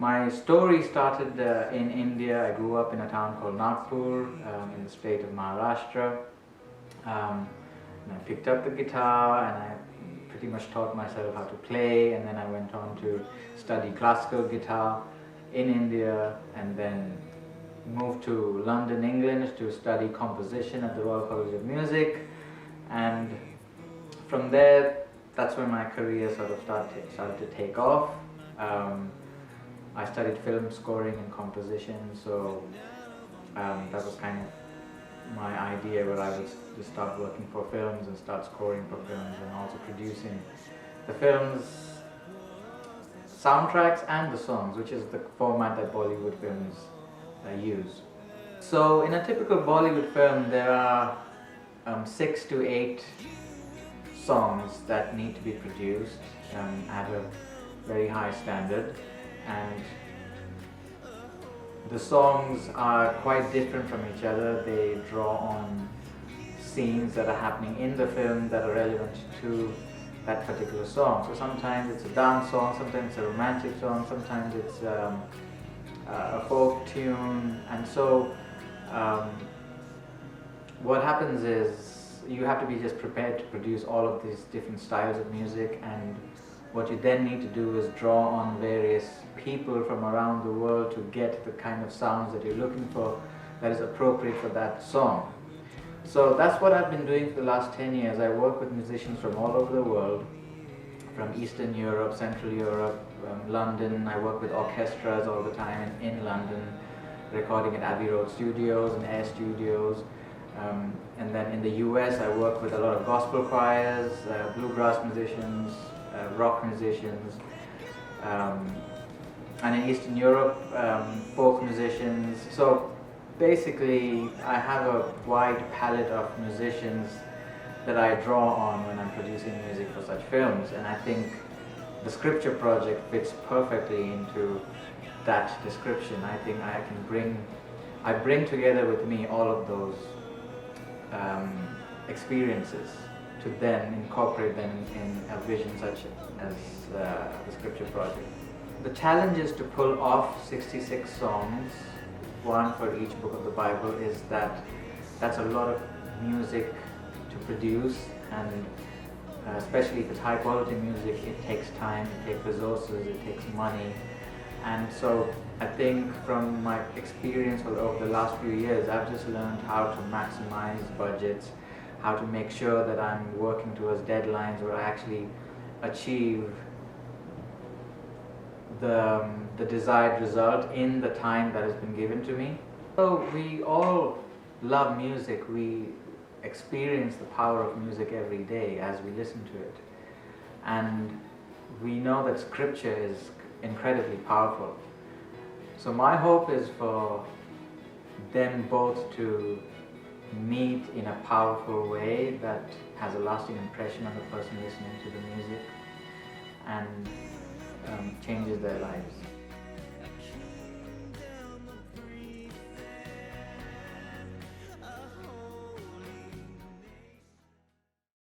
My story started in India. I grew up in a town called Nagpur in the state of Maharashtra. And I picked up the guitar and I pretty much taught myself how to play, and then I went on to study classical guitar in India and then moved to London, England to study composition at the Royal College of Music, and from there that's when my career sort of started to take off. I studied film scoring and composition, so that was kind of my idea, where I would just start working for films and start scoring for films and also producing the films, soundtracks and the songs, which is the format that Bollywood films use. So in a typical Bollywood film there are 6 to 8 songs that need to be produced at a very high standard, and the songs are quite different from each other. They draw on scenes that are happening in the film that are relevant to that particular song. So sometimes it's a dance song, sometimes it's a romantic song, sometimes it's a folk tune, and so what happens is you have to be just prepared to produce all of these different styles of music, and what you then need to do is draw on various people from around the world to get the kind of sounds that you're looking for that is appropriate for that song. So that's what I've been doing for the last 10 years. I work with musicians from all over the world, from Eastern Europe, Central Europe, London. I work with orchestras all the time in London, recording at Abbey Road Studios and Air Studios. And then in the US I work with a lot of gospel choirs, bluegrass musicians, rock musicians, and in Eastern Europe, folk musicians. So basically I have a wide palette of musicians that I draw on when I'm producing music for such films, and I think the Scripture Project fits perfectly into that description. I think I bring together with me all of those experiences to then incorporate them in a vision such as the Scripture Project. The challenge is to pull off 66 songs, one for each book of the Bible, is that that's a lot of music to produce, and especially if it's high quality music, it takes time, it takes resources, it takes money. And so I think from my experience over the last few years, I've just learned how to maximize budgets, how to make sure that I'm working towards deadlines where I actually achieve the desired result in the time that has been given to me. So we all love music. We experience the power of music every day as we listen to it. And we know that Scripture is incredibly powerful. So my hope is for them both to meet in a powerful way that has a lasting impression on the person listening to the music and changes their lives.